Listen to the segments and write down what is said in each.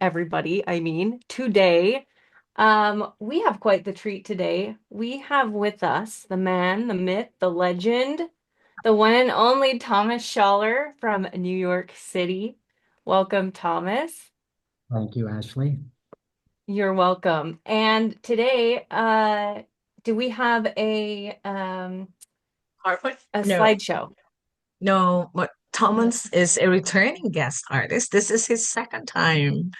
everybody. Today, we have quite the treat today. We have with us the man, the myth, the legend, the one and only Thomas Schaller from New York City. Welcome, Thomas. Thank you, Ashley. You're welcome. And today, do we have PowerPoint? a No, slideshow? no. But No. Thomas is a returning guest artist. This is his second time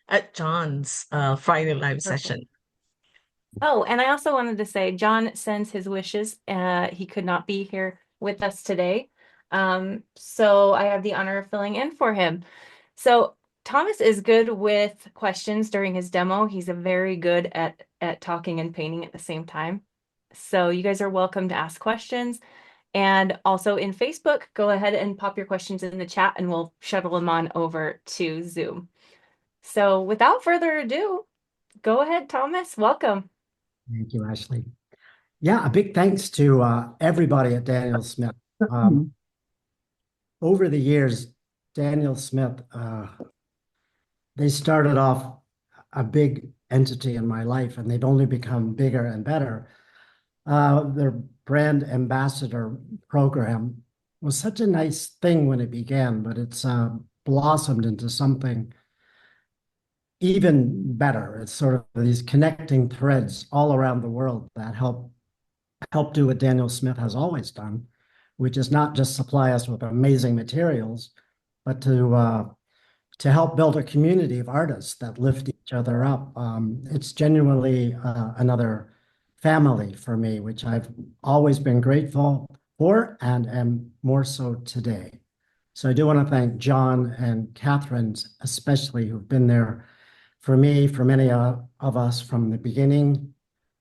at John's Friday live Perfect. session. Oh, and I also wanted to say John sends his wishes. He could not be here with us today. So I have the honor of filling in for him. So Thomas is good with questions during his demo. He's a very good at talking and painting at the same time. So you guys are welcome to ask questions. And also in Facebook, go ahead and pop your questions in the chat and we'll shuttle them on over to Zoom. So without further ado, go ahead, Thomas. Welcome. Thank you, Ashley. Yeah, a big thanks to everybody at Daniel Smith. Over the years, Daniel Smith, they started off a big entity in my life, and they've only become bigger and better. Their brand ambassador program was such a nice thing when it began, but it's blossomed into something even better. It's sort of these connecting threads all around the world that help do what Daniel Smith has always done, which is not just supply us with amazing materials, but to help build a community of artists that lift each other up. It's genuinely another family for me, which I've always been grateful for and am more so today. So I do want to thank John and Catherine, especially, who've been there for me, for many of us from the beginning.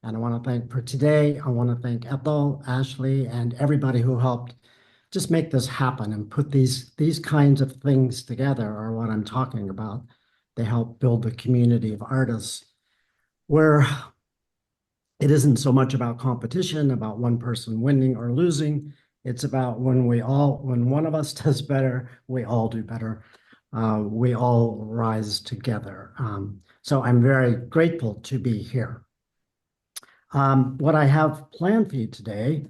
And I want to thank for today, I want to thank Ethel, Ashley, and everybody who helped just make this happen and put these kinds of things together are what I'm talking about. They help build a community of artists where it isn't so much about competition, about one person winning or losing. It's about when one of us does better, we all do better. We all rise together. So I'm very grateful to be here. What I have planned for you today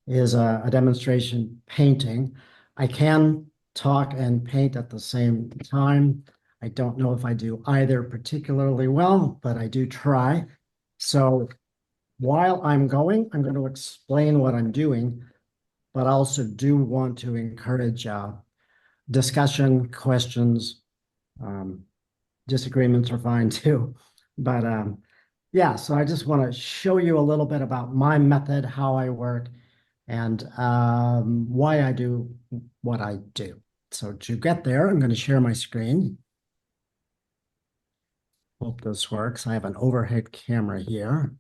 is a demonstration painting. I can talk and paint at the same time. I don't know if I do either particularly well, but I do try. So while I'm going to explain what I'm doing, but I also do want to encourage discussion, questions. Disagreements are fine too. But yeah, so I just want to show you a little bit about my method, how I work, and why I do what I do. So to get there, I'm going to share my screen. Hope this works. I have an overhead camera here.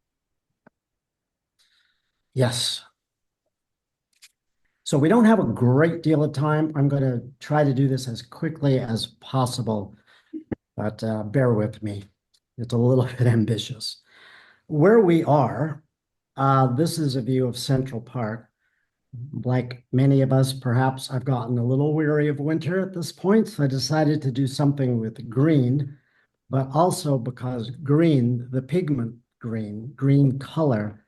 Yes. So we don't have a great deal of time. I'm going to try to do this as quickly as possible, but bear with me. It's a little bit ambitious. Where we are, this is a view of Central Park. Like many of us, perhaps I've gotten a little weary of winter at this point, so I decided to do something with green, but also because green, the pigment green color,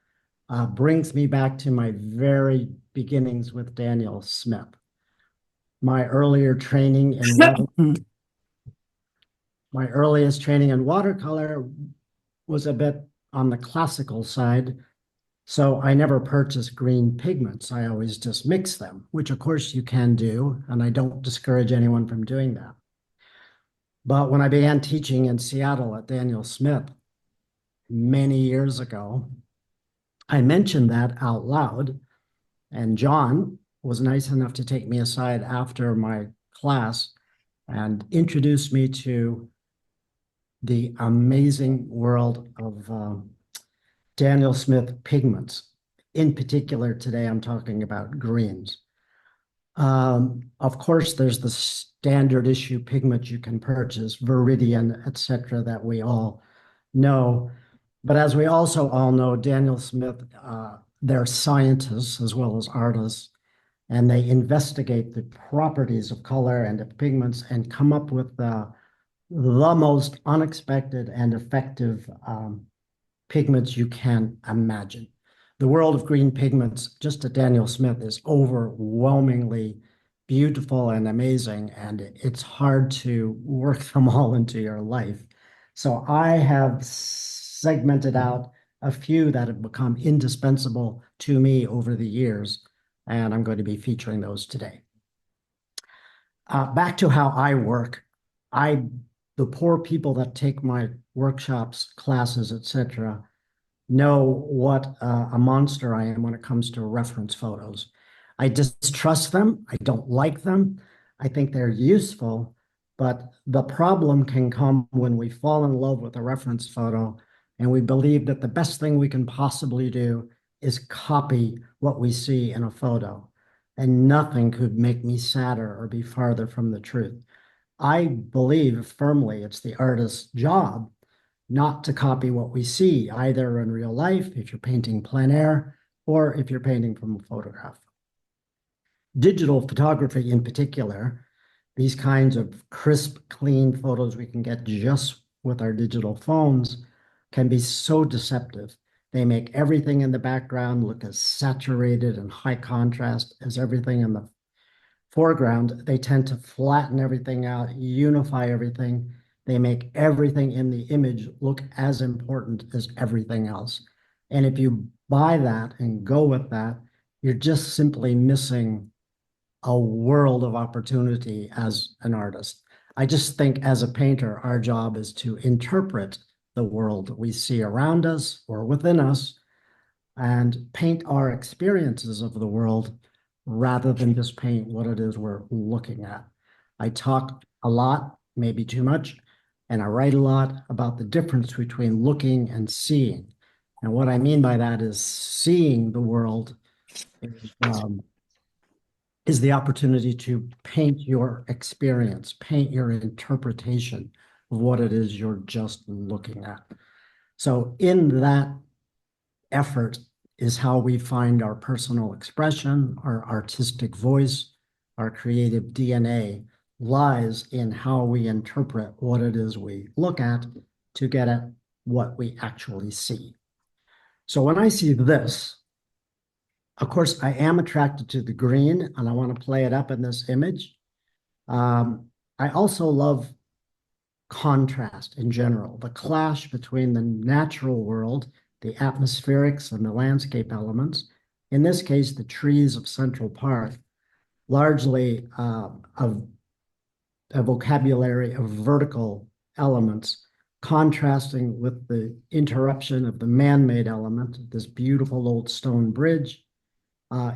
brings me back to my very beginnings with Daniel Smith. My earlier training in my earliest training in watercolor was a bit on the classical side. So I never purchased green pigments. I always just mix them, which of course you can do, and I don't discourage anyone from doing that. But when I began teaching in Seattle at Daniel Smith many years ago, I mentioned that out loud, and John was nice enough to take me aside after my class and introduce me to the amazing world of Daniel Smith pigments. In particular, today I'm talking about greens. Of course, there's the standard issue pigment you can purchase, Viridian, etc., that we all know. But as we also all know, Daniel Smith, they're scientists as well as artists, and they investigate the properties of color and of pigments and come up with the most unexpected and effective pigments you can imagine. The world of green pigments, just at Daniel Smith, is overwhelmingly beautiful and amazing, and it's hard to work them all into your life. So I have segmented out a few that have become indispensable to me over the years, and I'm going to be featuring those today. Back to how I work, the poor people that take my workshops, classes, etc., know what a monster I am when it comes to reference photos. I distrust them. I don't like them. I think they're useful, but the problem can come when we fall in love with a reference photo and we believe that the best thing we can possibly do is copy what we see in a photo. And nothing could make me sadder or be farther from the truth. I believe firmly it's the artist's job not to copy what we see, either in real life, if you're painting plein air, or if you're painting from a photograph. Digital photography in particular, these kinds of crisp, clean photos we can get just with our digital phones can be so deceptive. They make everything in the background look as saturated and high contrast as everything in the foreground. They tend to flatten everything out, unify everything. They make everything in the image look as important as everything else. And if you buy that and go with that, you're just simply missing a world of opportunity as an artist. I just think as a painter, our job is to interpret the world that we see around us or within us and paint our experiences of the world rather than just paint what it is we're looking at. I talk a lot, maybe too much, and I write a lot about the difference between looking and seeing. And what I mean by that is seeing the world is the opportunity to paint your experience, paint your interpretation of what it is you're just looking at. So in that effort is how we find our personal expression, our artistic voice, our creative DNA lies in how we interpret what it is we look at to get at what we actually see. So when I see this, of course, I am attracted to the green and I want to play it up in this image. I also love contrast in general, the clash between the natural world, the atmospherics and the landscape elements. In this case, the trees of Central Park, largely of a vocabulary of vertical elements, contrasting with the interruption of the man-made element, this beautiful old stone bridge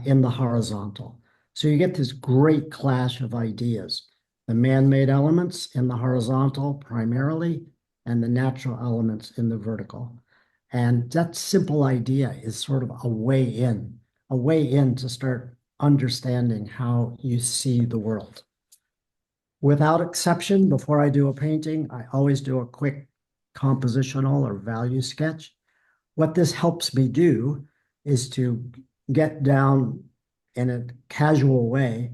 in the horizontal. So you get this great clash of ideas, the man-made elements in the horizontal primarily, and the natural elements in the vertical. And that simple idea is sort of a way in to start understanding how you see the world. Without exception, before I do a painting, I always do a quick compositional or value sketch. What this helps me do is to get down in a casual way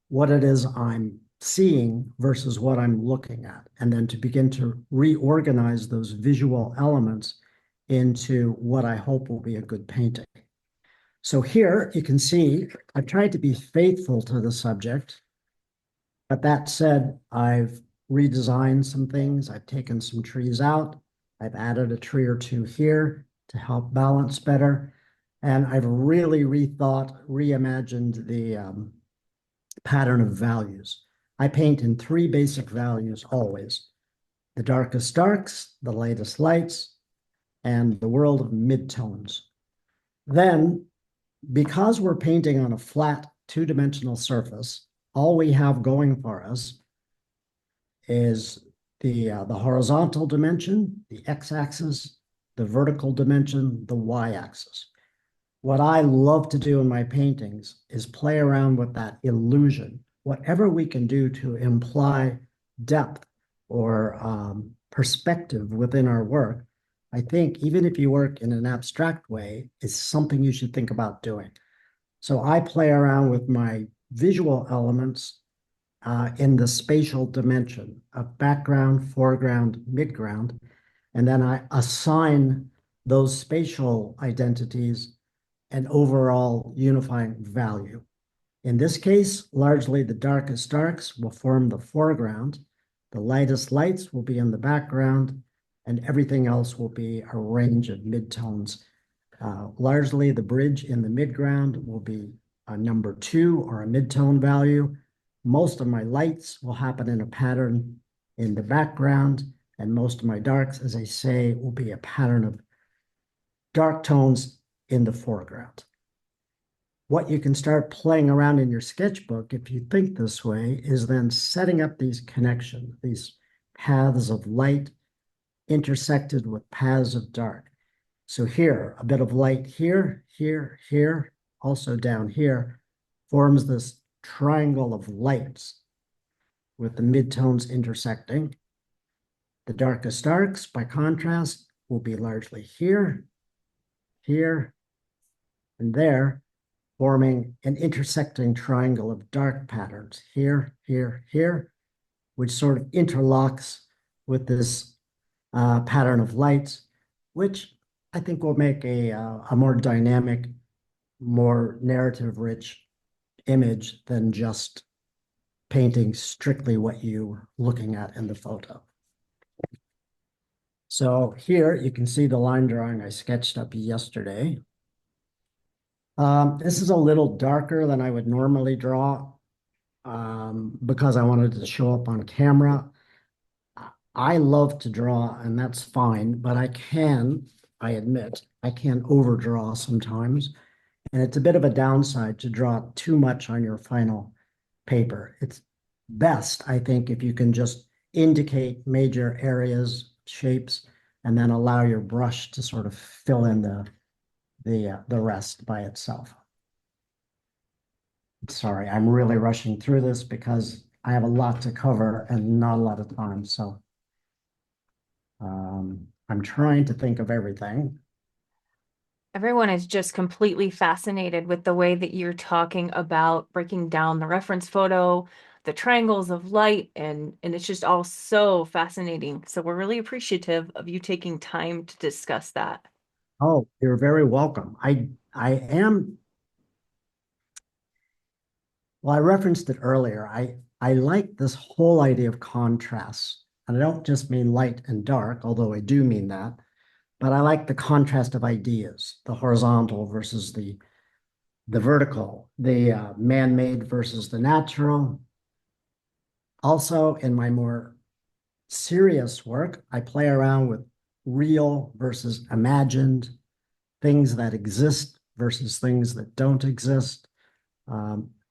what it is I'm seeing versus what I'm looking at, and then to begin to reorganize those visual elements into what I hope will be a good painting. So here you can see I've tried to be faithful to the subject, but that said, I've redesigned some things. I've taken some trees out. I've added a tree or two here to help balance better. And I've really rethought, reimagined the pattern of values. I paint in three basic values always: the darkest darks, the lightest lights, and the world of midtones. Then, because we're painting on a flat two-dimensional surface, all we have going for us is the horizontal dimension, the x-axis, the vertical dimension, the y-axis. What I love to do in my paintings is play around with that illusion, whatever we can do to imply depth or perspective within our work. I think even if you work in an abstract way, is something you should think about doing. So I play around with my visual elements in the spatial dimension of background, foreground, midground, and then I assign those spatial identities an overall unifying value. In this case, largely the darkest darks will form the foreground, the lightest lights will be in the background, and everything else will be a range of midtones. Largely the bridge in the midground will be a number 2 or a midtone value. Most of my lights will happen in a pattern in the background, and most of my darks, as I say, will be a pattern of dark tones in the foreground. What you can start playing around in your sketchbook, if you think this way, is then setting up these connections, these paths of light intersected with paths of dark. So here, a bit of light here, here, here, also down here, forms this triangle of lights with the midtones intersecting. The darkest darks, by contrast, will be largely here, here, and there, forming an intersecting triangle of dark patterns here, here, here, which sort of interlocks with this pattern of lights, which I think will make a more dynamic, more narrative-rich image than just painting strictly what you're looking at in the photo. So here you can see the line drawing I sketched up yesterday. This is a little darker than I would normally draw because I wanted to show up on camera. I love to draw, and that's fine, but I admit, I can overdraw sometimes. And it's a bit of a downside to draw too much on your final paper. It's best, I think, if you can just indicate major areas, shapes, and then allow your brush to sort of fill in the rest by itself. Sorry, I'm really rushing through this because I have a lot to cover and not a lot of time. So I'm trying to think of everything. Everyone is just completely fascinated with the way that you're talking about breaking down the reference photo, the triangles of light, and it's just all so fascinating. So we're really appreciative of you taking time to discuss that. Oh, you're very welcome. I am, well, I referenced it earlier. I like this whole idea of contrast. And I don't just mean light and dark, although I do mean that, but I like the contrast of ideas, the horizontal versus the vertical, the man-made versus the natural. Also, in my more serious work, I play around with real versus imagined, things that exist versus things that don't exist.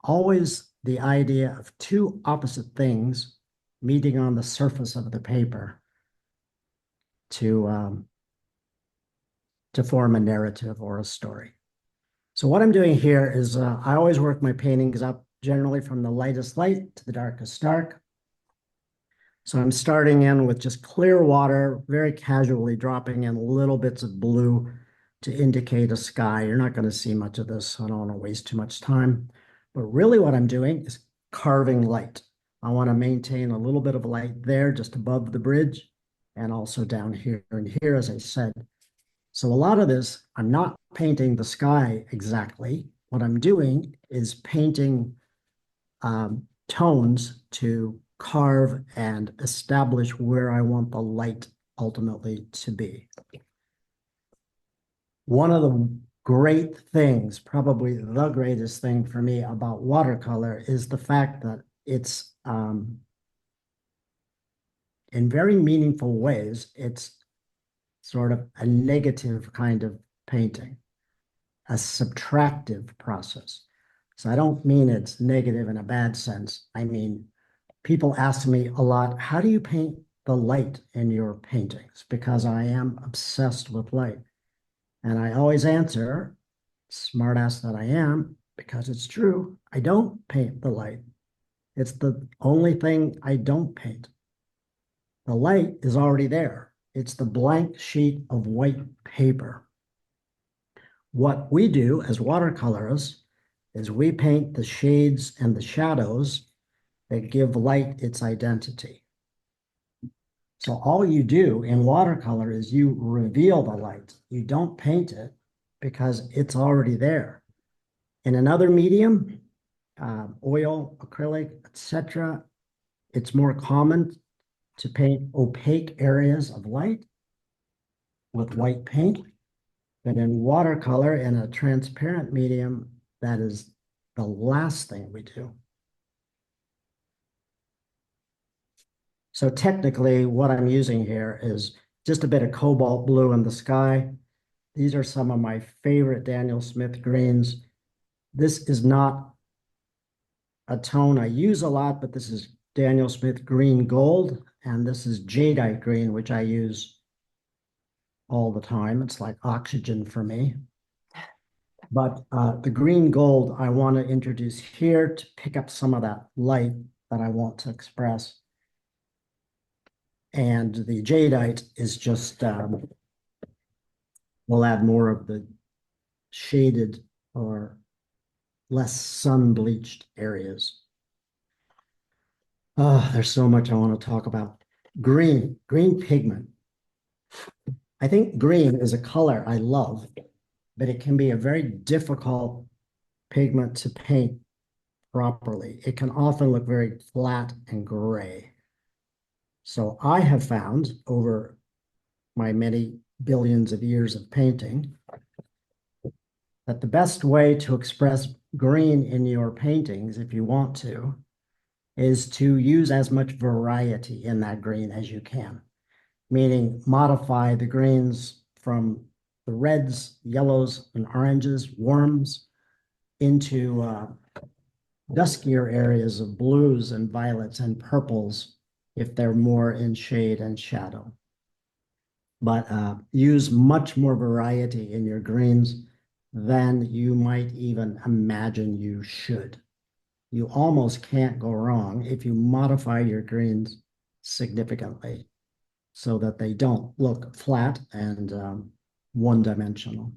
Always the idea of two opposite things meeting on the surface of the paper to form a narrative or a story. So what I'm doing here is I always work my paintings up generally from the lightest light to the darkest dark. So I'm starting in with just clear water, very casually dropping in little bits of blue to indicate a sky. You're not going to see much of this, so I don't want to waste too much time. But really what I'm doing is carving light. I want to maintain a little bit of light there just above the bridge and also down here and here, as I said. So a lot of this, I'm not painting the sky exactly. What I'm doing is painting tones to carve and establish where I want the light ultimately to be. One of the great things, probably the greatest thing for me about watercolor is the fact that it's, in very meaningful ways, it's sort of a negative kind of painting, a subtractive process. So I don't mean it's negative in a bad sense. I mean, people ask me a lot, how do you paint the light in your paintings? Because I am obsessed with light. And I always answer, smartass that I am, because it's true, I don't paint the light. It's the only thing I don't paint. The light is already there. It's the blank sheet of white paper. What we do as watercolorists is we paint the shades and the shadows, that give light its identity. So all you do in watercolor is you reveal the light. You don't paint it because it's already there. In another medium, oil, acrylic, etc., it's more common to paint opaque areas of light with white paint. But in watercolor, in a transparent medium, that is the last thing we do. So technically, what I'm using here is just a bit of cobalt blue in the sky. These are some of my favorite Daniel Smith greens. This is not a tone I use a lot, but this is Daniel Smith green gold, and this is jadeite green, which I use all the time. It's like oxygen for me. But the green gold I want to introduce here to pick up some of that light that I want to express. And the jadeite is just, we'll add more of the shaded or less sun-bleached areas. Oh, there's so much I want to talk about. Green pigment. I think green is a color I love, but it can be a very difficult pigment to paint properly. It can often look very flat and gray. So I have found over my many billions of years of painting that the best way to express green in your paintings, if you want to, is to use as much variety in that green as you can, meaning modify the greens from the reds, yellows, and oranges, warms, into duskier areas of blues and violets and purples if they're more in shade and shadow. But use much more variety in your greens than you might even imagine you should. You almost can't go wrong if you modify your greens significantly so that they don't look flat and one-dimensional.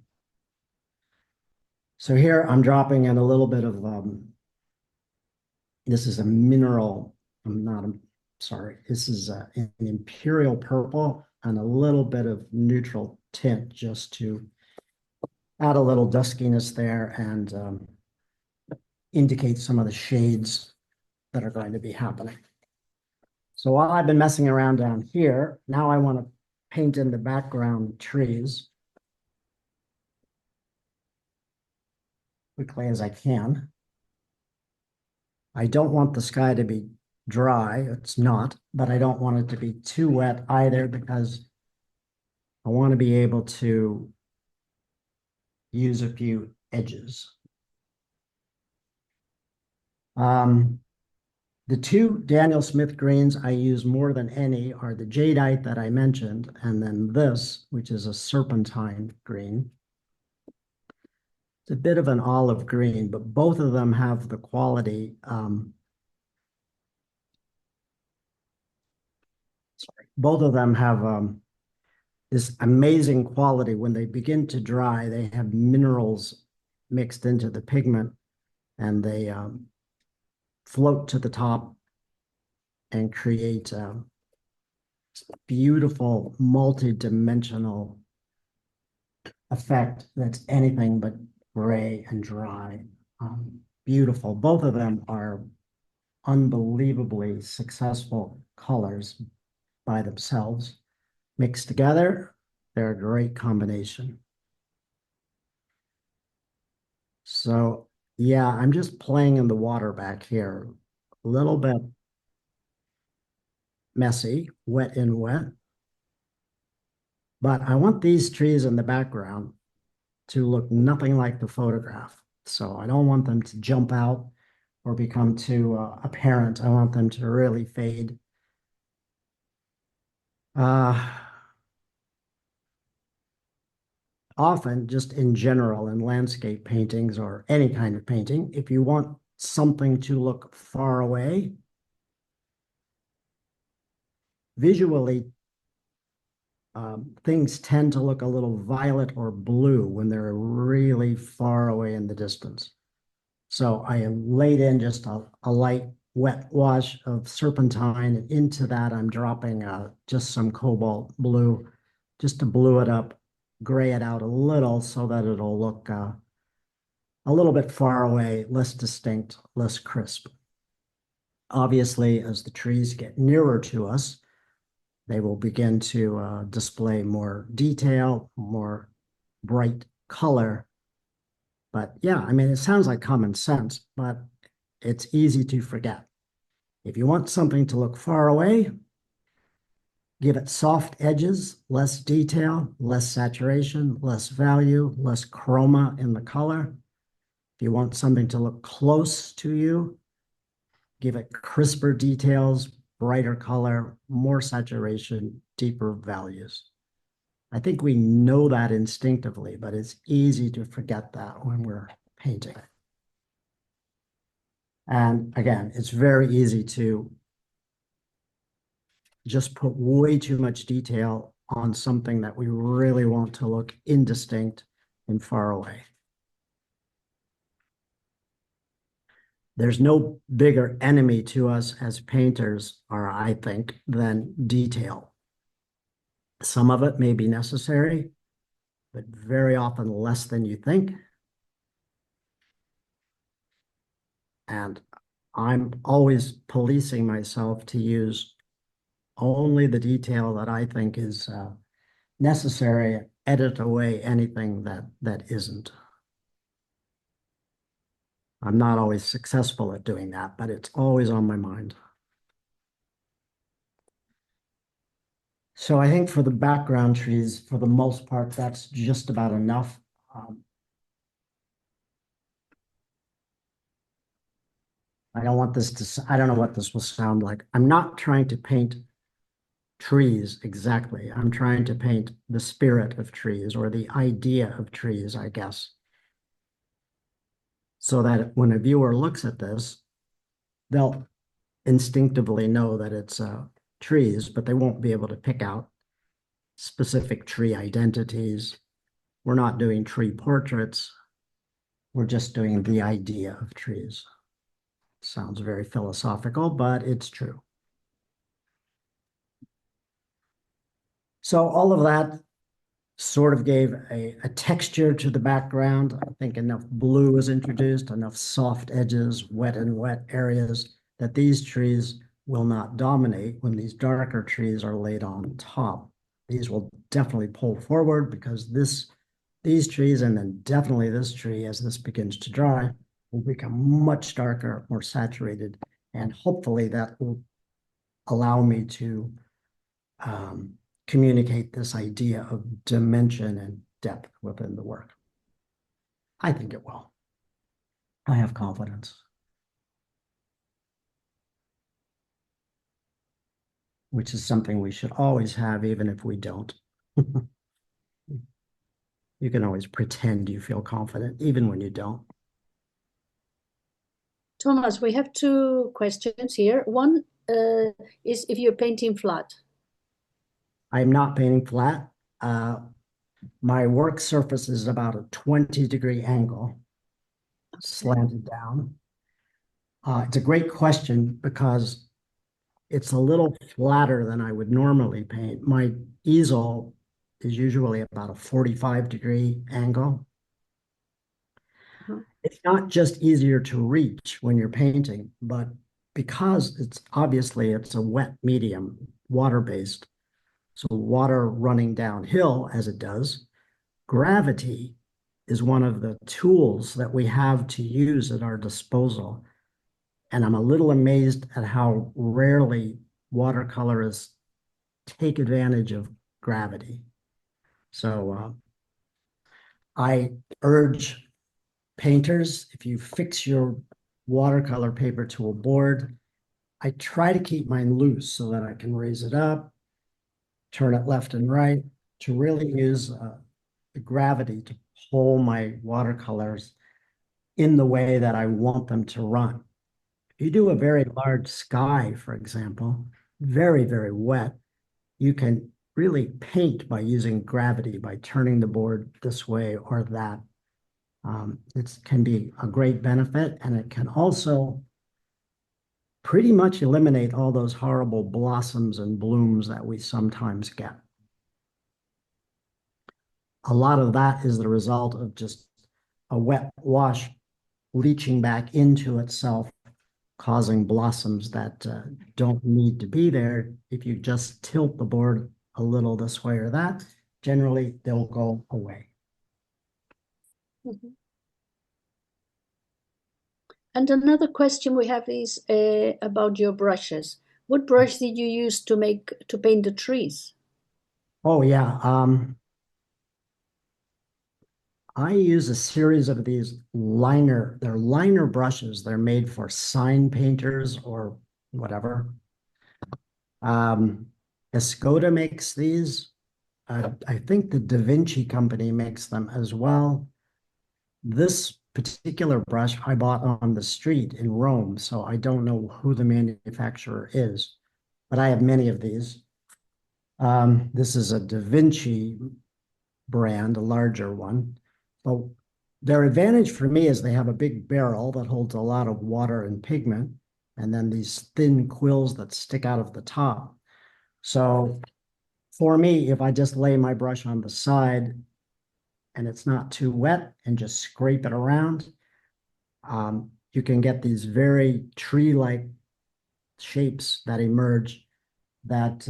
So here I'm dropping in a little bit of, this is a mineral, this is an imperial purple and a little bit of neutral tint just to add a little duskiness there and indicate some of the shades that are going to be happening. So while I've been messing around down here, now I want to paint in the background trees quickly as I can. I don't want the sky to be dry, it's not, but I don't want it to be too wet either because I want to be able to use a few edges. The two Daniel Smith greens I use more than any are the jadeite that I mentioned, and then this, which is a serpentine green. It's a bit of an olive green, but both of them have the quality, both of them have this amazing quality. When they begin to dry, they have minerals mixed into the pigment, and they float to the top and create a beautiful multi-dimensional effect that's anything but gray and dry. Beautiful. Both of them are unbelievably successful colors by themselves. Mixed together, they're a great combination. So yeah, I'm just playing in the water back here. A little bit messy, wet and wet. But I want these trees in the background to look nothing like the photograph. So I don't want them to jump out or become too apparent. I want them to really fade. Often, just in general, in landscape paintings or any kind of painting, if you want something to look far away, visually, things tend to look a little violet or blue when they're really far away in the distance. So I have laid in just a light wet wash of serpentine. Into that, I'm dropping just some cobalt blue, just to blue it up, gray it out a little so that it'll look a little bit far away, less distinct, less crisp. Obviously, as the trees get nearer to us, they will begin to display more detail, more bright color. But yeah, I mean, it sounds like common sense, but it's easy to forget. If you want something to look far away, give it soft edges, less detail, less saturation, less value, less chroma in the color. If you want something to look close to you, give it crisper details, brighter color, more saturation, deeper values. I think we know that instinctively, but it's easy to forget that when we're painting. And again, it's very easy to just put way too much detail on something that we really want to look indistinct and far away. There's no bigger enemy to us as painters, or I think, than detail. Some of it may be necessary, but very often less than you think. And I'm always policing myself to use only the detail that I think is necessary, edit away anything that isn't. I'm not always successful at doing that, but it's always on my mind. So I think for the background trees, for the most part, that's just about enough. I don't want this to, I don't know what this will sound like. I'm not trying to paint trees exactly. I'm trying to paint the spirit of trees, or the idea of trees, I guess. So that when a viewer looks at this, they'll instinctively know that it's trees, but they won't be able to pick out specific tree identities. We're not doing tree portraits. We're just doing the idea of trees. Sounds very philosophical, but it's true. So all of that sort of gave a texture to the background. I think enough blue was introduced, enough soft edges, wet and wet areas, that these trees will not dominate when these darker trees are laid on top. These will definitely pull forward, because these trees, and then definitely this tree, as this begins to dry, will become much darker, more saturated, and hopefully that will allow me to communicate this idea of dimension and depth within the work. I think it will. I have confidence. Which is something we should always have, even if we don't. You can always pretend you feel confident, even when you don't. Thomas, we have two questions here. One is if you're painting flat. I'm not painting flat. My work surface is about a 20-degree angle, slanted down. It's a great question, because it's a little flatter than I would normally paint. My easel is usually about a 45-degree angle. It's not just easier to reach when you're painting, but because it's a wet medium, water-based, so water running downhill as it does, gravity is one of the tools that we have to use at our disposal. And I'm a little amazed at how rarely watercolorists take advantage of gravity. So I urge painters, if you fix your watercolor paper to a board, I try to keep mine loose so that I can raise it up, turn it left and right, to really use the gravity to pull my watercolors in the way that I want them to run. If you do a very large sky, for example, very, very wet, you can really paint by using gravity, by turning the board this way or that. It can be a great benefit, and it can also pretty much eliminate all those horrible blossoms and blooms that we sometimes get. A lot of that is the result of just a wet wash leaching back into itself, causing blossoms that don't need to be there. If you just tilt the board a little this way or that, generally they'll go away. Mhm. And another question we have is about your brushes. What brush did you use to paint the trees? Oh yeah, I use a series of these they're liner brushes. They're made for sign painters or whatever. Escoda makes these. I think the Da Vinci company makes them as well. This particular brush I bought on the street in Rome, so I don't know who the manufacturer is, but I have many of these. This is a Da Vinci brand, a larger one. But their advantage for me is they have a big barrel that holds a lot of water and pigment, and then these thin quills that stick out of the top. So for me, if I just lay my brush on the side and it's not too wet and just scrape it around, you can get these very tree-like shapes that emerge that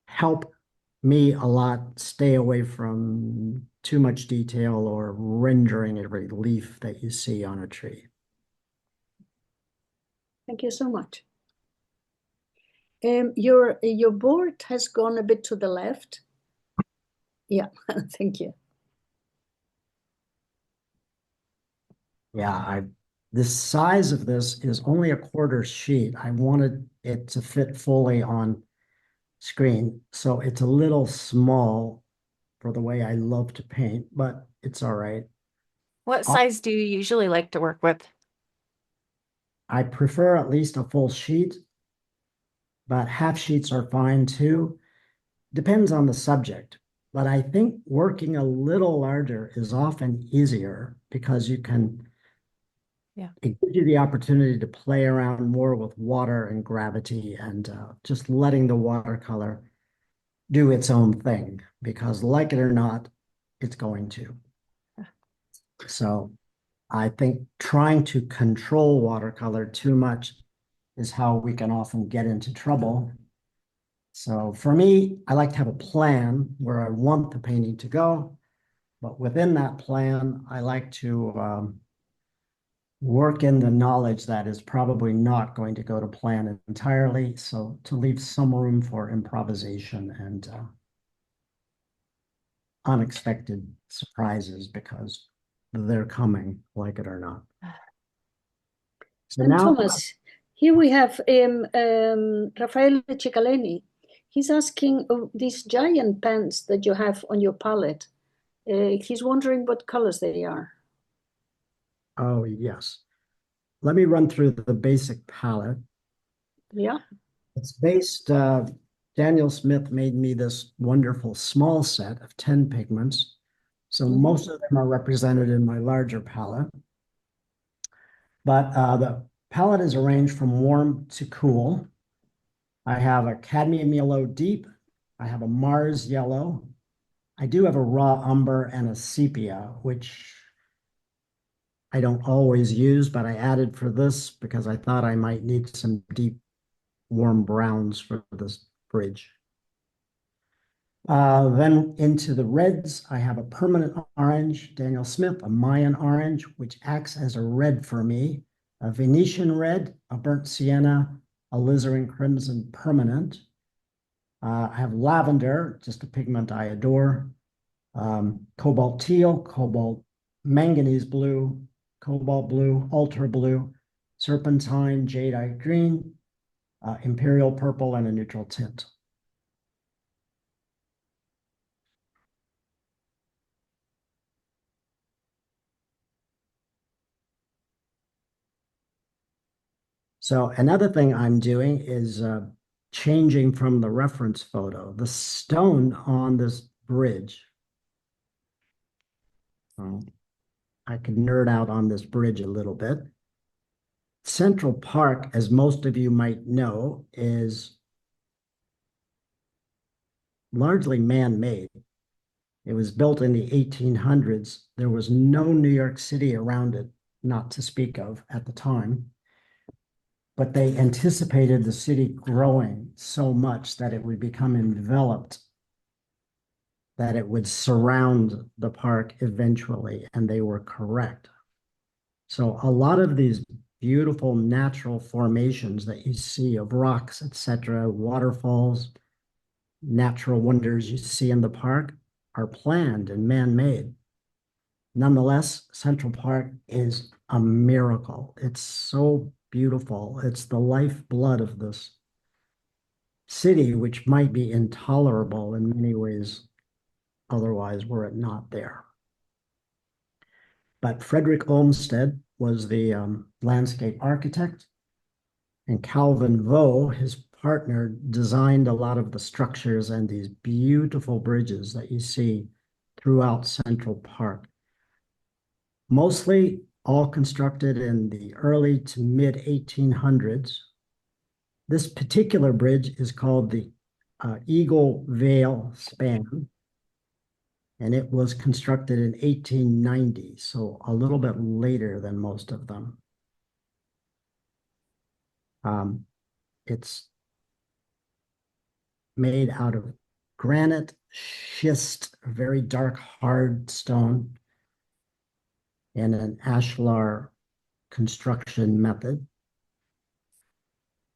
help me a lot stay away from too much detail or rendering every leaf that you see on a tree. Thank you so much. Your board has gone a bit to the left. Yeah, thank you. Yeah, the size of this is only a quarter sheet. I wanted it to fit fully on screen, so it's a little small for the way I love to paint, but it's all right. What size do you usually like to work with? I prefer at least a full sheet, but half sheets are fine too. Depends on the subject. But I think working a little larger is often easier because it gives you the opportunity to play around more with water and gravity and just letting the watercolor do its own thing because, like it or not, it's going to. So I think trying to control watercolor too much is how we can often get into trouble. So for me, I like to have a plan where I want the painting to go, but within that plan, I like to work in the knowledge that is probably not going to go to plan entirely. So to leave some room for improvisation and unexpected surprises because they're coming, like it or not. So And now, Thomas, here we have Rafael Cicaleni. He's asking these giant pens that you have on your palette. He's wondering what colors they are. oh yes, let me run through the basic palette. Yeah. It's based, Daniel Smith made me this wonderful small set of 10 pigments. So most of them are represented in my larger palette. But the palette is arranged from warm to cool. I have a cadmium yellow deep. I have a Mars yellow. I do have a raw umber and a sepia, which I don't always use, but I added for this because I thought I might need some deep warm browns for this bridge. Then into the reds, I have a permanent orange, Daniel Smith, a Mayan orange, which acts as a red for me, a Venetian red, a burnt sienna, a alizarin crimson permanent. I have lavender, just a pigment I adore, cobalt teal, cobalt manganese blue, cobalt blue, ultra blue, serpentine, jadeite green, imperial purple, and a neutral tint. So another thing I'm doing is changing from the reference photo. The stone on this bridge, I could nerd out on this bridge a little bit. Central Park, as most of you might know, is largely man-made. It was built in the 1800s. There was no New York City around it, not to speak of at the time. But they anticipated the city growing so much that it would become enveloped, that it would surround the park eventually, and they were correct. So a lot of these beautiful natural formations that you see of rocks, etc., waterfalls, natural wonders you see in the park are planned and man-made. Nonetheless, Central Park is a miracle. It's so beautiful. It's the lifeblood of this city, which might be intolerable in many ways otherwise were it not there. But Frederick Olmsted was the landscape architect, and Calvin Vaux, his partner, designed a lot of the structures and these beautiful bridges that you see throughout Central Park. Mostly all constructed in the early to mid 1800s. This particular bridge is called the Eagle Vale Span, and it was constructed in 1890, so a little bit later than most of them. It's made out of granite, schist, very dark, hard stone, and an ashlar construction method.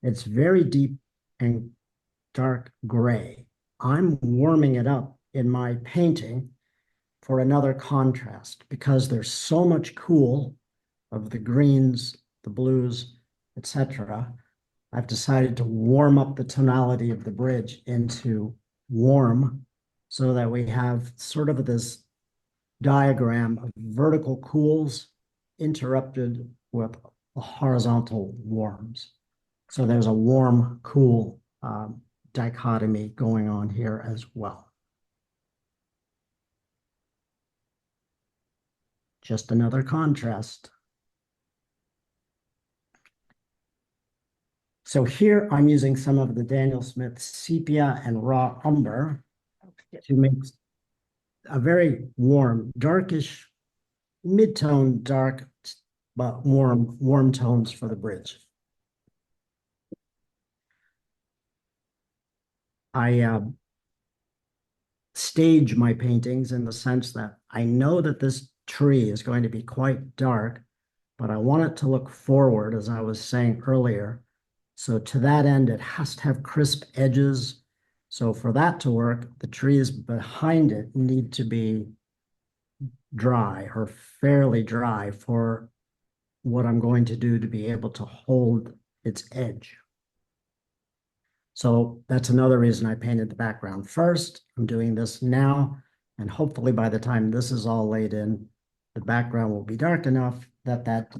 It's very deep and dark gray. I'm warming it up in my painting for another contrast because there's so much cool of the greens, the blues, etc. I've decided to warm up the tonality of the bridge into warm so that we have sort of this diagram of vertical cools interrupted with horizontal warms. So there's a warm, cool dichotomy going on here as well. Just another contrast. So here I'm using some of the Daniel Smith sepia and raw umber to make a very warm, darkish, mid-tone dark, but warm tones for the bridge. I stage my paintings in the sense that I know that this tree is going to be quite dark, but I want it to look forward, as I was saying earlier. So to that end, it has to have crisp edges. So for that to work, the trees behind it need to be dry or fairly dry for what I'm going to do to be able to hold its edge. So that's another reason I painted the background first. I'm doing this now, and hopefully by the time this is all laid in, the background will be dark enough that that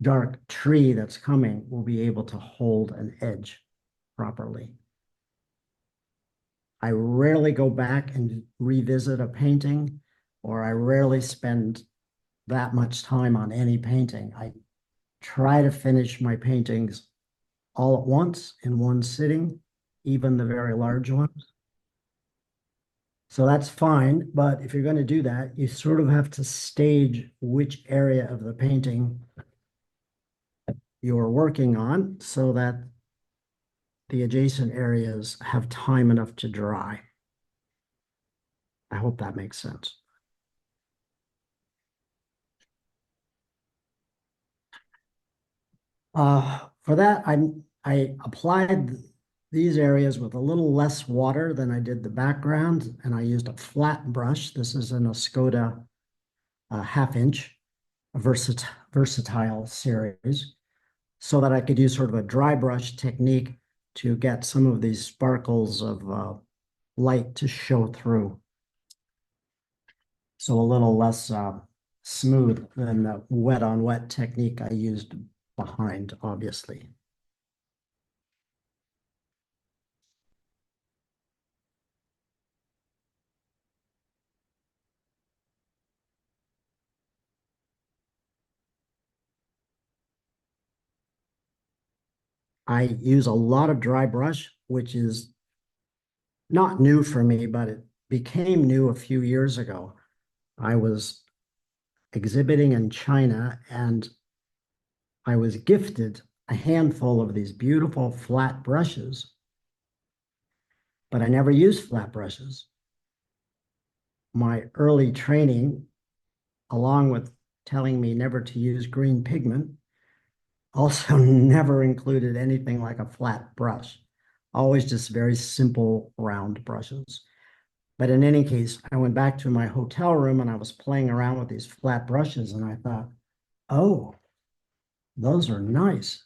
dark tree that's coming will be able to hold an edge properly. I rarely go back and revisit a painting, or I rarely spend that much time on any painting. I try to finish my paintings all at once in one sitting, even the very large ones. So that's fine, but if you're going to do that, you sort of have to stage which area of the painting you're working on so that the adjacent areas have time enough to dry. I hope that makes sense. For that, I applied these areas with a little less water than I did the background, and I used a flat brush. This is an Escoda 1/2 inch versatile series, so that I could use sort of a dry brush technique to get some of these sparkles of light to show through. So a little less smooth than the wet on wet technique I used behind, obviously. I use a lot of dry brush, which is not new for me, but it became new a few years ago. I was exhibiting in China and I was gifted a handful of these beautiful flat brushes, but I never used flat brushes. My early training, along with telling me never to use green pigment, also never included anything like a flat brush, always just very simple round brushes. But in any case, I went back to my hotel room and I was playing around with these flat brushes and I thought, oh, those are nice.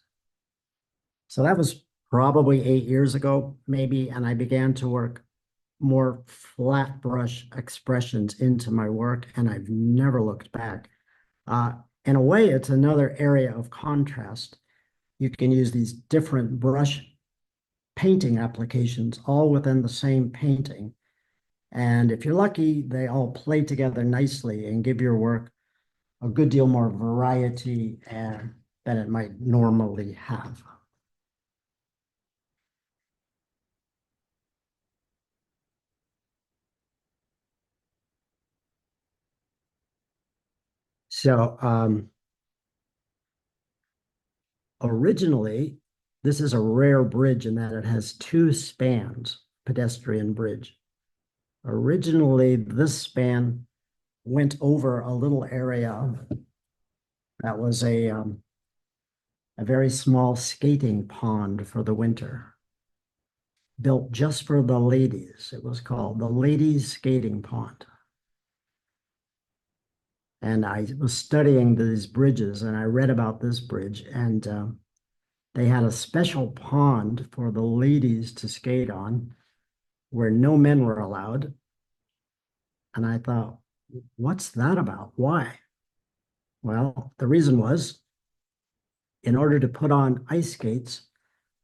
So that was probably 8 years ago, maybe, and I began to work more flat brush expressions into my work, and I've never looked back. In a way, it's another area of contrast. You can use these different brush painting applications all within the same painting. And if you're lucky, they all play together nicely and give your work a good deal more variety than it might normally have. So originally, this is a rare bridge in that it has two spans, pedestrian bridge. Originally, this span went over a little area that was a very small skating pond for the winter, built just for the ladies. It was called the Ladies Skating Pond. And I was studying these bridges and I read about this bridge, and they had a special pond for the ladies to skate on where no men were allowed. And I thought, what's that about? Why? Well, the reason was in order to put on ice skates,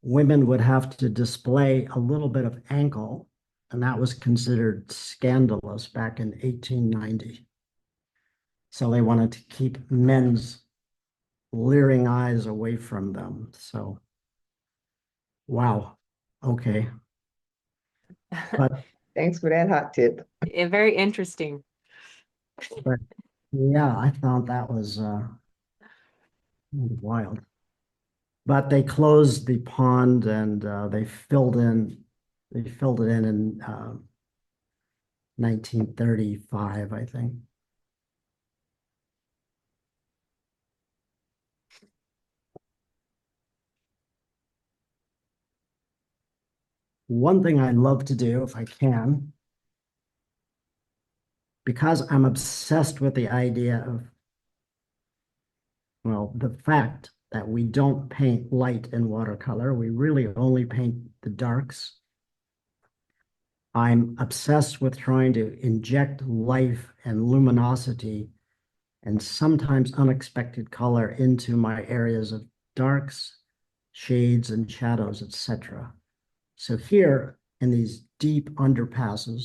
women would have to display a little bit of ankle, and that was considered scandalous back in 1890. So they wanted to keep men's leering eyes away from them. So, wow. Okay. But Thanks for that hot tip. Very interesting. but yeah, I found that was wild. But they closed the pond and they filled it in 1935, I think. One thing I love to do, if I can, because I'm obsessed with the idea of, well, the fact that we don't paint light in watercolor, we really only paint the darks. I'm obsessed with trying to inject life and luminosity and sometimes unexpected color into my areas of darks, shades, and shadows, etc. So here in these deep underpasses,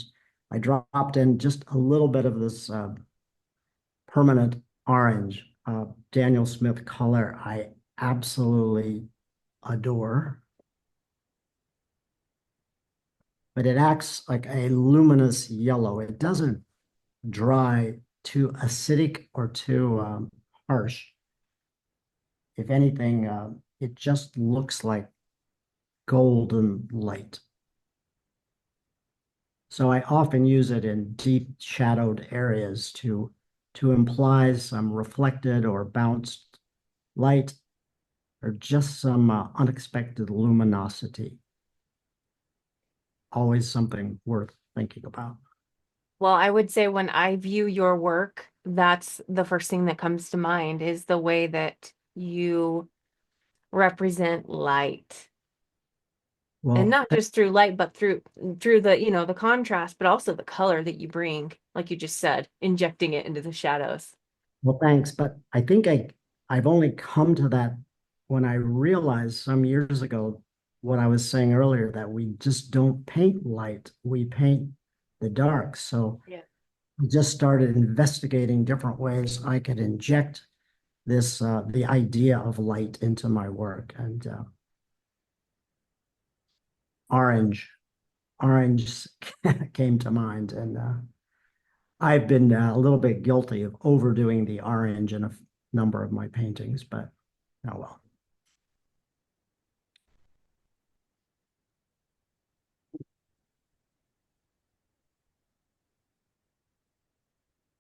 I dropped in just a little bit of this permanent orange, Daniel Smith color I absolutely adore. But it acts like a luminous yellow. It doesn't dry too acidic or too harsh. If anything, it just looks like golden light. So I often use it in deep shadowed areas to imply some reflected or bounced light or just some unexpected luminosity. Always something worth thinking about. Well, I would say when I view your work, that's the first thing that comes to mind is the way that you represent light. Well, And not just through light, but through the, the contrast, but also the color that you bring, like you just said, injecting it into the shadows. well, thanks. But I think I've only come to that when I realized some years ago what I was saying earlier, that we just don't paint light, we paint the dark. So Yeah. I just started investigating different ways I could inject this the idea of light into my work. And orange. Orange came to mind, and I've been a little bit guilty of overdoing the orange in a number of my paintings, but oh well.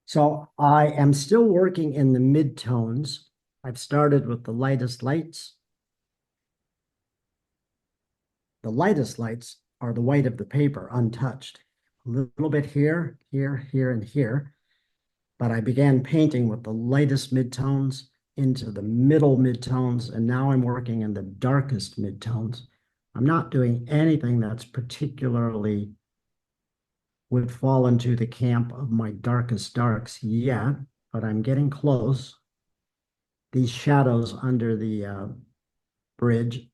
So I am still working in the midtones. I've started with the lightest lights. The lightest lights are the white of the paper, untouched. A little bit here, here, here, and here. But I began painting with the lightest midtones into the middle midtones, and now I'm working in the darkest midtones. I'm not doing anything that's particularly would fall into the camp of my darkest darks yet, but I'm getting close. These shadows under the bridge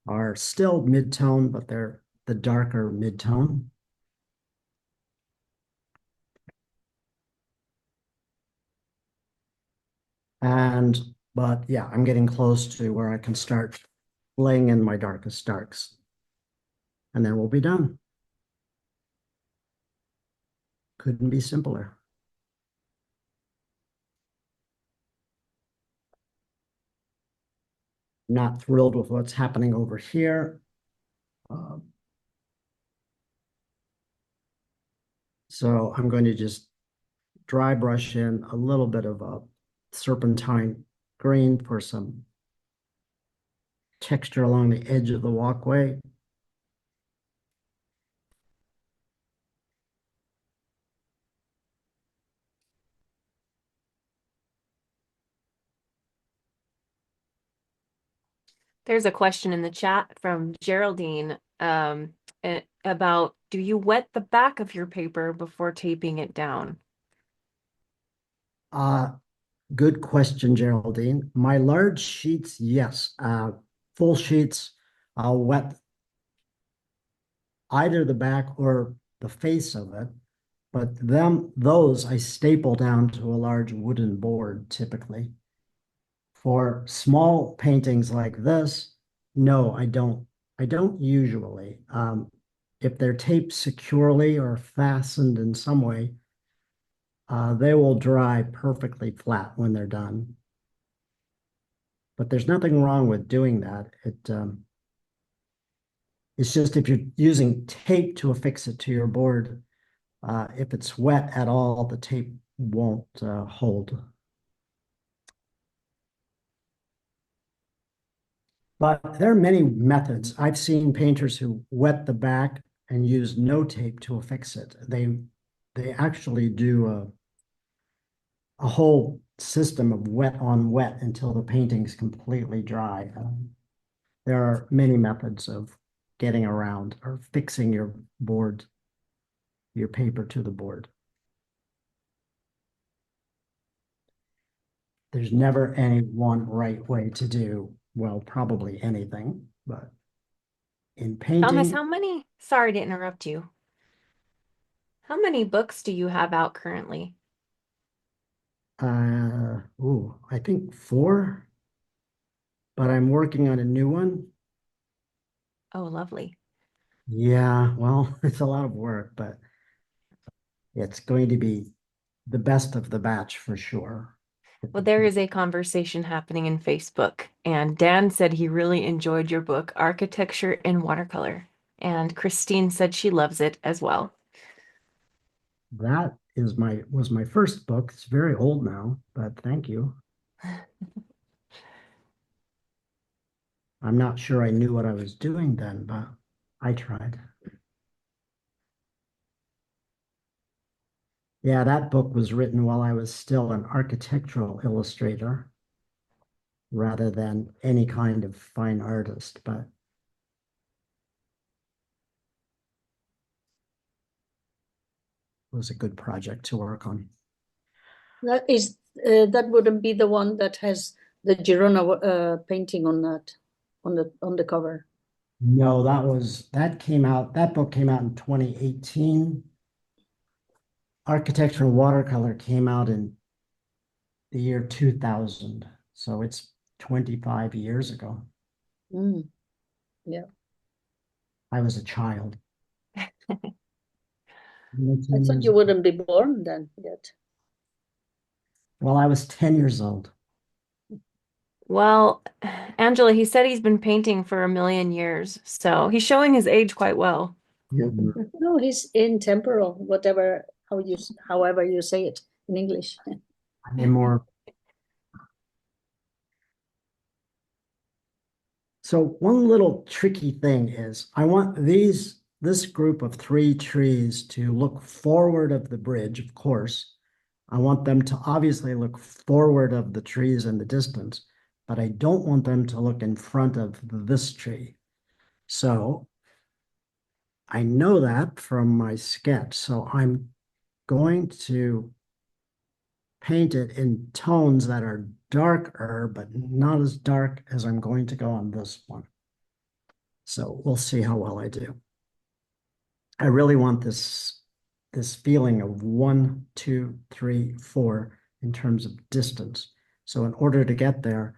are still midtone, but they're the darker midtone. But yeah, I'm getting close to where I can start laying in my darkest darks. And then we'll be done. Couldn't be simpler. Not thrilled with what's happening over here. So I'm going to just dry brush in a little bit of a serpentine green for some texture along the edge of the walkway. There's a question in the chat from Geraldine about, do you wet the back of your paper before taping it down? Good question, Geraldine. My large sheets, yes. Full sheets, I'll wet either the back or the face of it, but those I staple down to a large wooden board typically. For small paintings like this, no, I don't. I don't usually. If they're taped securely or fastened in some way, they will dry perfectly flat when they're done. But there's nothing wrong with doing that. It's just if you're using tape to affix it to your board, if it's wet at all, the tape won't hold. But there are many methods. I've seen painters who wet the back and use no tape to affix it. They actually do a whole system of wet on wet until the painting's completely dry. There are many methods of getting around or fixing your board, your paper to the board. There's never any one right way to do, well, probably anything, but in Thomas, painting, sorry to interrupt you. How many books do you have out currently? I think 4, but I'm working on a new one. Oh, lovely. Yeah, well, it's a lot of work, but it's going to be the best of the batch for sure. Well, there is a conversation happening in Facebook, and Dan said he really enjoyed your book, Architecture in Watercolor. And Christine said she loves it as well. That was my first book. It's very old now, but thank you. I'm not sure I knew what I was doing then, but I tried. Yeah, that book was written while I was still an architectural illustrator rather than any kind of fine artist, but it was a good project to work on. That wouldn't be the one that has the Girona painting on that on the cover. No, that book came out in 2018. Architecture and Watercolor came out in the year 2000. So it's 25 years ago. Yeah. I was a child. I 19 thought years you old. wouldn't be born then yet. Well, I was 10 years old. Well, Angela, he said he's been painting for 1 million years, so he's showing his age quite well. No, he's intemporal, whatever, however you say it in English. I mean, more. So one little tricky thing is I want this group of 3 trees to look forward of the bridge, of course. I want them to obviously look forward of the trees in the distance, but I don't want them to look in front of this tree. So I know that from my sketch. So I'm going to paint it in tones that are darker, but not as dark as I'm going to go on this one. So we'll see how well I do. I really want this feeling of 1, 2, 3, 4 in terms of distance. So in order to get there,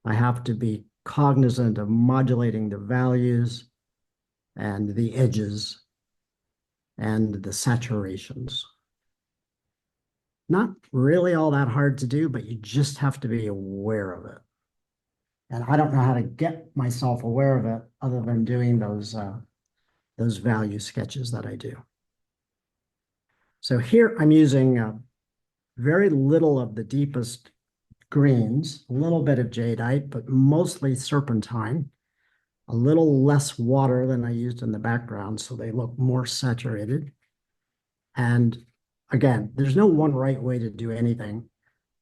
I have to be cognizant of modulating the values and the edges and the saturations. Not really all that hard to do, but you just have to be aware of it. And I don't know how to get myself aware of it other than doing those value sketches that I do. So here I'm using very little of the deepest greens, a little bit of jadeite, but mostly serpentine, a little less water than I used in the background, so they look more saturated. And again, there's no one right way to do anything,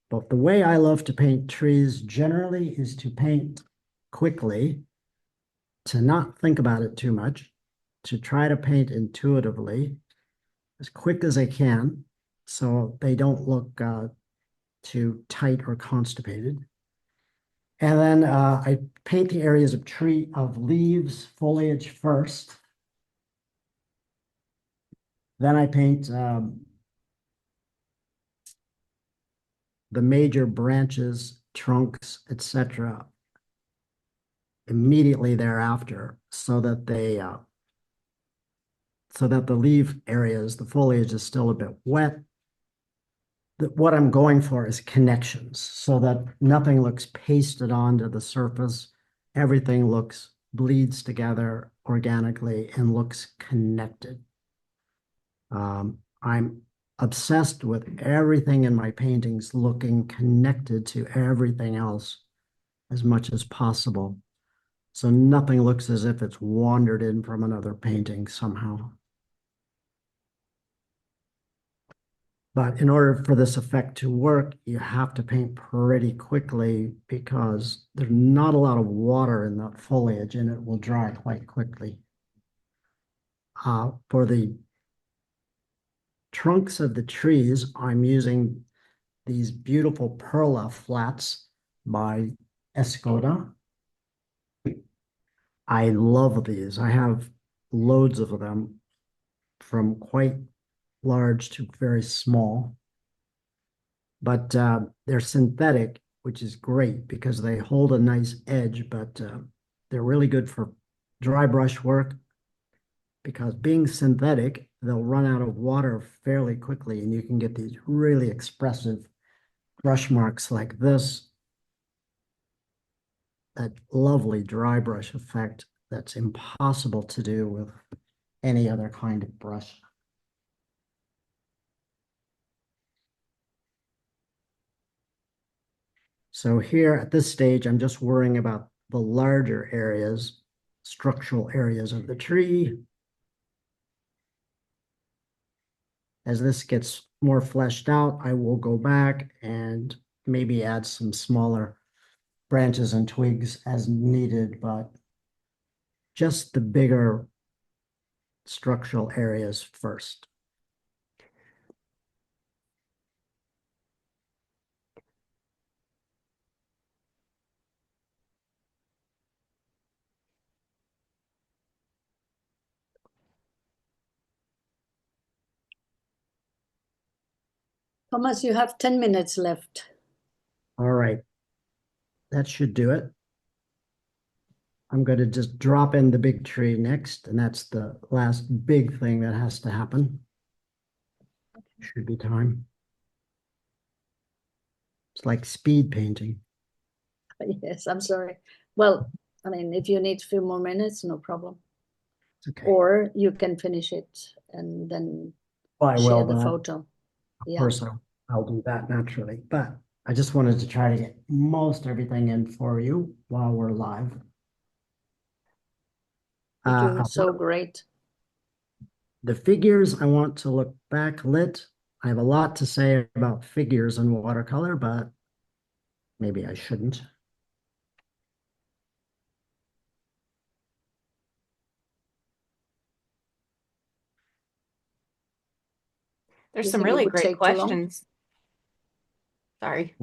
but the way I love to paint trees generally is to paint quickly, to not think about it too much, to try to paint intuitively as quick as I can so they don't look too tight or constipated. And then I paint the areas of leaves, foliage first. Then I paint the major branches, trunks, etc. immediately thereafter, so that the leaf areas, the foliage is still a bit wet. What I'm going for is connections so that nothing looks pasted onto the surface. Everything bleeds together organically and looks connected. I'm obsessed with everything in my paintings looking connected to everything else as much as possible. So nothing looks as if it's wandered in from another painting somehow. But in order for this effect to work, you have to paint pretty quickly because there's not a lot of water in that foliage and it will dry quite quickly. For the trunks of the trees, I'm using these beautiful perla flats by Escoda. I love these. I have loads of them from quite large to very small. But they're synthetic, which is great because they hold a nice edge, but they're really good for dry brush work because being synthetic, they'll run out of water fairly quickly and you can get these really expressive brush marks like this. That lovely dry brush effect that's impossible to do with any other kind of brush. So here at this stage, I'm just worrying about the larger areas, structural areas of the tree. As this gets more fleshed out, I will go back and maybe add some smaller branches and twigs as needed, but just the bigger structural areas first. Thomas, you have 10 minutes left. All right, that should do it. I'm going to just drop in the big tree next, and that's the last big thing that has to happen. Should be time. It's like speed painting. Yes, I'm sorry. Well, I mean, if you need a few more minutes, no problem. It's okay. Or you can finish it and then Well, I share will, the but photo. of Yeah. course I'll do that naturally. But I just wanted to try to get most everything in for you while we're live. You're doing so great. The figures, I want to look backlit. I have a lot to say about figures in watercolor, but maybe I shouldn't. There's You some think it really would great take too long? questions. Sorry.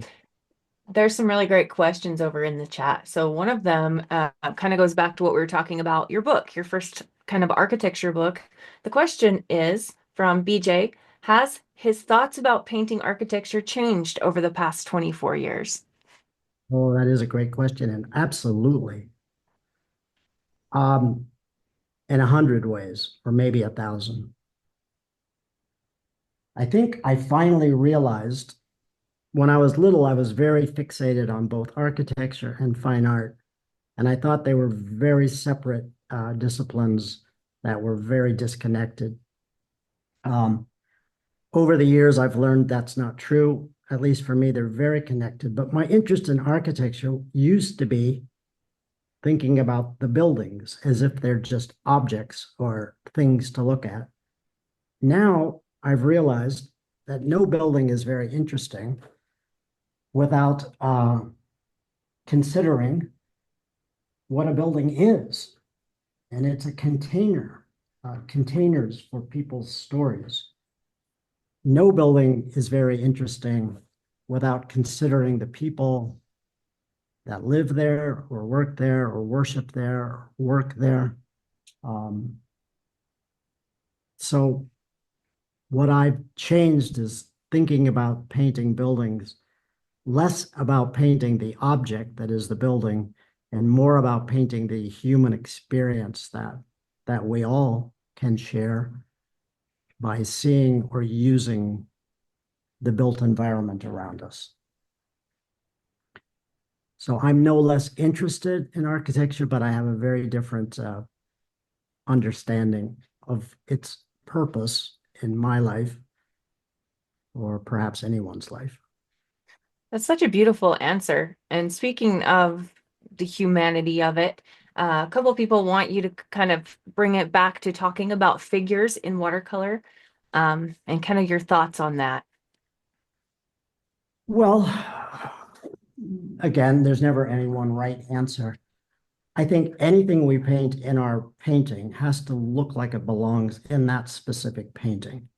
There's some really great questions over in the chat. So one of them kind of goes back to what we were talking about, your book, your first kind of architecture book. The question is from BJ, has his thoughts about painting architecture changed over the past 24 years? Oh, that is a great question, and absolutely. In 100 ways, or maybe 1,000. I think I finally realized when I was little, I was very fixated on both architecture and fine art. And I thought they were very separate disciplines that were very disconnected. Over the years, I've learned that's not true. At least for me, they're very connected. But my interest in architecture used to be thinking about the buildings as if they're just objects or things to look at. Now I've realized that no building is very interesting without considering what a building is. And it's a container, containers for people's stories. No building is very interesting without considering the people that live there or work there or worship there or work there. So what I've changed is thinking about painting buildings, less about painting the object that is the building and more about painting the human experience that we all can share by seeing or using the built environment around us. So I'm no less interested in architecture, but I have a very different understanding of its purpose in my life, or perhaps anyone's life. That's such a beautiful answer. And speaking of the humanity of it, a couple of people want you to kind of bring it back to talking about figures in watercolor, and kind of your thoughts on that. Well, again, there's never any one right answer. I think anything we paint in our painting has to look like it belongs in that specific painting.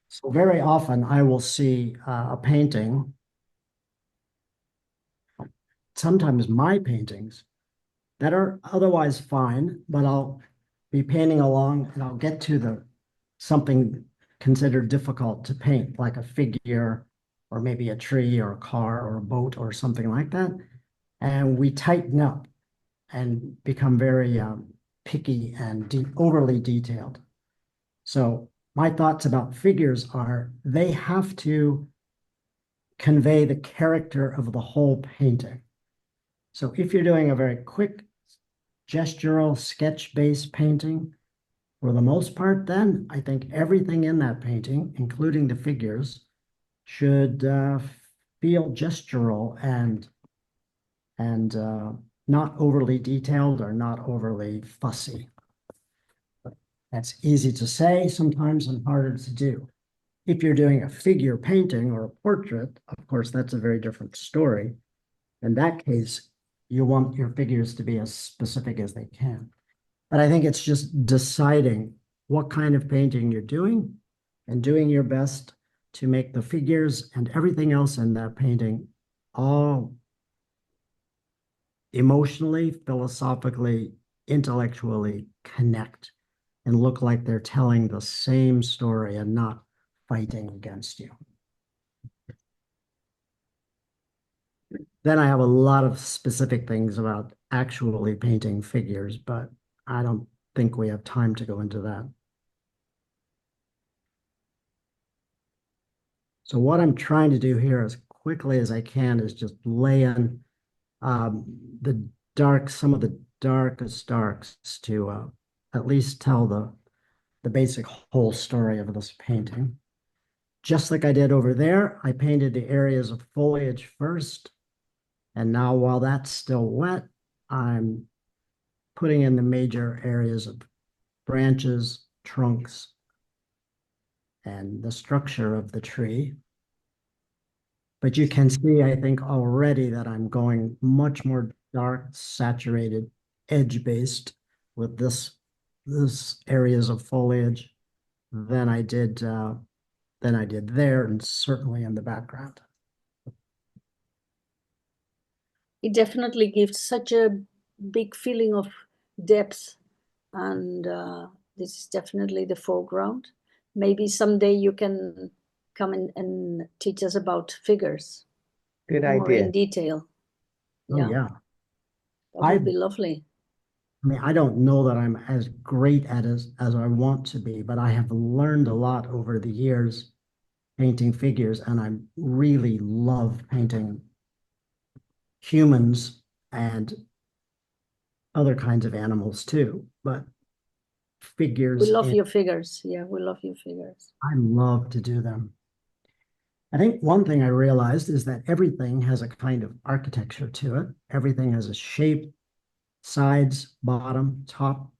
So very often I will see a painting, sometimes my paintings, that are otherwise fine, but I'll be painting along and I'll get to something considered difficult to paint, like a figure or maybe a tree or a car or a boat or something like that. And we tighten up and become very picky and overly detailed. So my thoughts about figures are they have to convey the character of the whole painting. So if you're doing a very quick gestural sketch-based painting, for the most part, then I think everything in that painting, including the figures, should feel gestural and not overly detailed or not overly fussy. That's easy to say sometimes and harder to do. If you're doing a figure painting or a portrait, of course, that's a very different story. In that case, you want your figures to be as specific as they can. But I think it's just deciding what kind of painting you're doing and doing your best to make the figures and everything else in that painting all emotionally, philosophically, intellectually connect and look like they're telling the same story and not fighting against you. Then I have a lot of specific things about actually painting figures, but I don't think we have time to go into that. So what I'm trying to do here as quickly as I can is just lay in the some of the darkest darks to at least tell the basic whole story of this painting. Just like I did over there, I painted the areas of foliage first. And now while that's still wet, I'm putting in the major areas of branches, trunks, and the structure of the tree. But you can see, I think already that I'm going much more dark, saturated, edge-based with this areas of foliage than I did there, and certainly in the background. It definitely gives such a big feeling of depth, and this is definitely the foreground. Maybe someday you can come and teach us about figures Good more in idea. detail. Oh, yeah. That would be lovely. I mean, I don't know that I'm as great at it as I want to be, but I have learned a lot over the years painting figures, and I really love painting humans and other kinds of animals too. But figures, We love your figures. Yeah, we love your figures. I love to do them. I think one thing I realized is that everything has a kind of architecture to it. Everything has a shape, sides, bottom, top.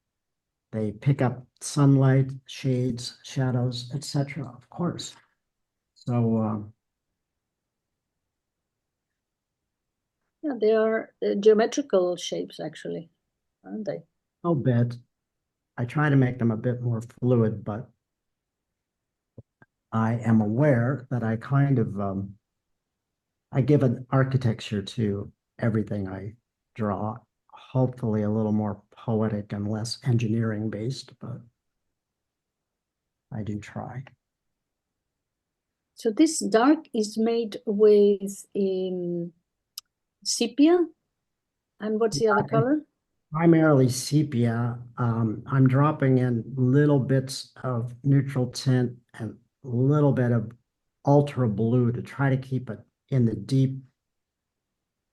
They pick up sunlight, shades, shadows, etc., of course. So Yeah, they are geometrical shapes, actually, aren't they? I'll bet I try to make them a bit more fluid, but I am aware that I kind of I give an architecture to everything I draw, hopefully a little more poetic and less engineering based, but I do try. So this dark is made with sepia, and what's the other color? Primarily sepia. I'm dropping in little bits of neutral tint and a little bit of ultra blue to try to keep it in the deep,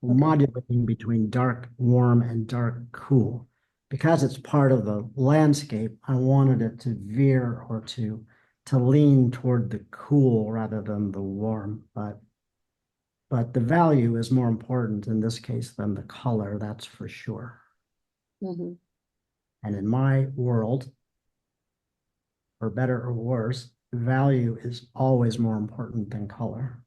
modulating between dark warm and dark cool. Because it's part of the landscape, I wanted it to veer or to lean toward the cool rather than the warm. But the value is more important in this case than the color, that's for sure. Mm-hmm. And in my world, for better or worse, value is always more important than color.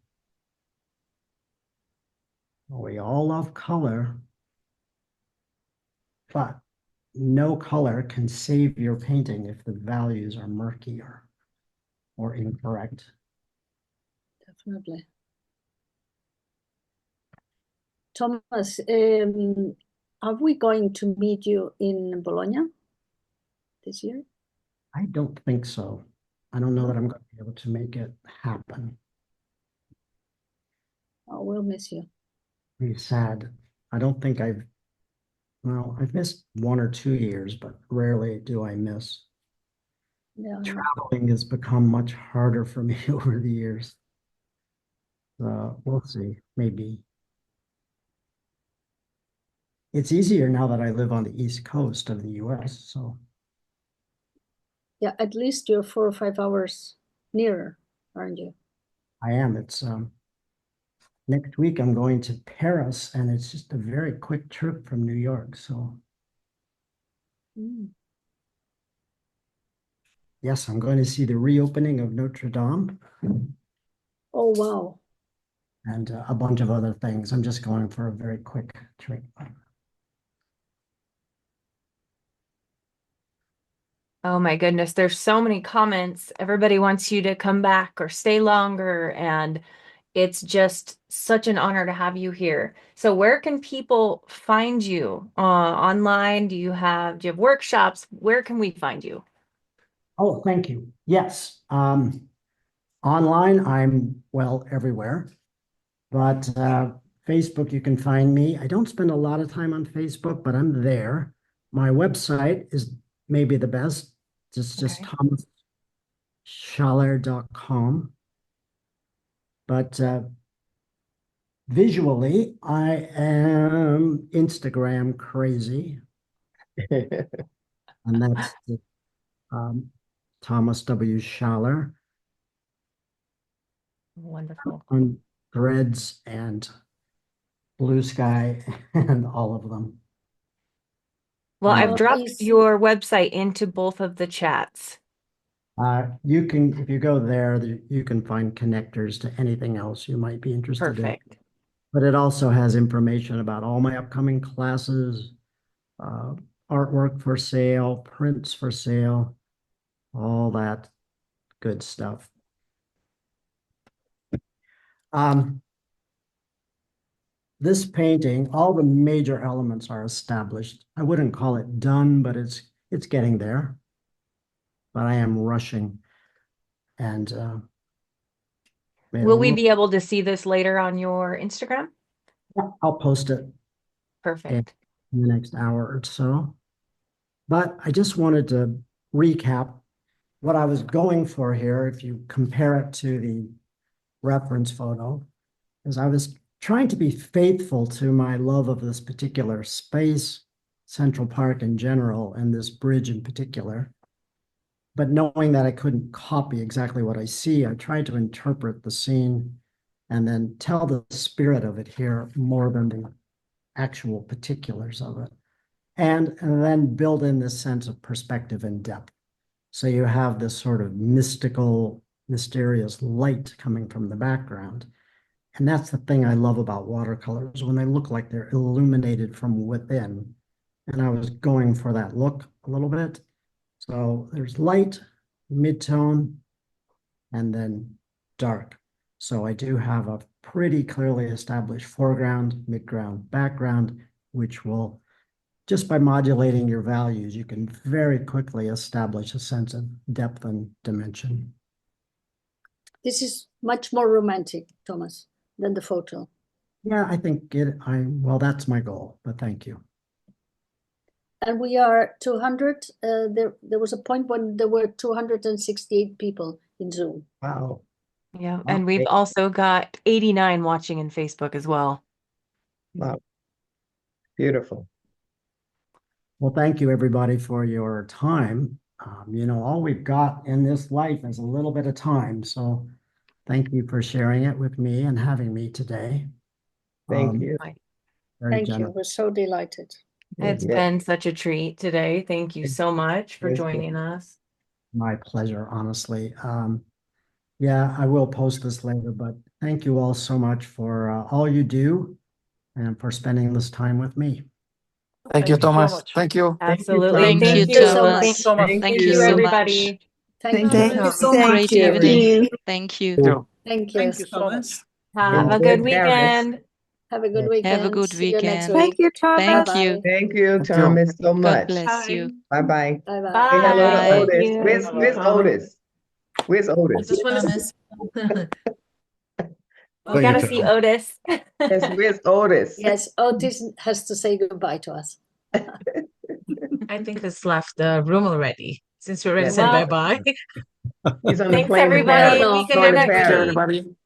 We all love color, but no color can save your painting if the values are murky or incorrect. Definitely. Thomas, are we going to meet you in Bologna this year? I don't think so. I don't know that I'm going to be able to make it happen. Oh, we'll miss you. Pretty sad. I don't think I've missed 1 or 2 years, but rarely do I miss. Yeah. Traveling has become much harder for me over the years. We'll see, maybe. It's easier now that I live on the East Coast of the US, so Yeah, at least you're 4 or 5 hours nearer, aren't you? I am. It's next week I'm going to Paris, and it's just a very quick trip from New York. So yes, I'm going to see the reopening of Notre Dame Oh, wow. and a bunch of other things. I'm just going for a very quick trip. Oh my goodness, there's so many comments. Everybody wants you to come back or stay longer, and it's just such an honor to have you here. So where can people find you? Online? Do you have workshops? Where can we find you? Oh, thank you. Yes. Online, I'm well everywhere, but Facebook, you can find me. I don't spend a lot of time on Facebook, but I'm there. My website is maybe the best. It's just Okay. thomasschaller.com. But visually, I am Instagram crazy, and that's Thomas W. Schaller Wonderful. on Threads and Blue Sky and all of them. Well, I've Uh, dropped your website into both of the chats. You can, if you go there, you can find connectors to anything else you might be interested in. Perfect. But it also has information about all my upcoming classes, artwork for sale, prints for sale, all that good stuff. This painting, all the major elements are established. I wouldn't call it done, but it's getting there. But I am rushing, and Will we be able to see this later on your Instagram? I'll post it Perfect. in the next hour or so. But I just wanted to recap what I was going for here. If you compare it to the reference photo, is I was trying to be faithful to my love of this particular space, Central Park in general, and this bridge in particular. But knowing that I couldn't copy exactly what I see, I tried to interpret the scene and then tell the spirit of it here more than the actual particulars of it. And then build in this sense of perspective and depth. So you have this sort of mystical, mysterious light coming from the background. And that's the thing I love about watercolors, when they look like they're illuminated from within. And I was going for that look a little bit. So there's light, midtone, and then dark. So I do have a pretty clearly established foreground, midground, background, which will, just by modulating your values, you can very quickly establish a sense of depth and dimension. This is much more romantic, Thomas, than the photo. Yeah, I think well, that's my goal, but thank you. And we are 200. There was a point when there were 268 people in Zoom. Wow. Yeah, and we've also got 89 watching in Facebook as well. Wow. Beautiful. Well, thank you, everybody, for your time. All we've got in this life is a little bit of time. So thank you for sharing it with me and having me today. Thank you. Very Thank generous. you. We're so delighted. It's Yeah. been such a treat today. Thank you so much for Yes, joining us. My pleasure, honestly. Yeah, I will post this later, but thank you all so much for all you do and for spending this time with me. Thank you, Thank you so Thomas. much. Thank you. Absolutely. Thank you, Thank you. Thomas. Thank you so much. Thank you, so much. everybody. Thank you. Thank you so much. Great evening. Thank you. Thank you. Thank you. Thank you. Thank you so much. Have a Enjoy good Paris. weekend. Have a good Yeah. weekend. Have a good See you next weekend. week. Thank you, Thomas. Thank you. Thank you, Thank you. Thomas, so God much. bless you. Bye-bye. Bye bye. Say hello to Bye. Otis. Thank you. Where's Otis? Where's Otis? Thomas. We gotta see Otis. Yes, where's Otis? Yes, Otis has to say goodbye to us. I think he's left the room already, since we already Yes. said Well- bye-bye. He's on the Thanks, plane to everybody. Paris. No, We can Going to next Paris. week. Everybody.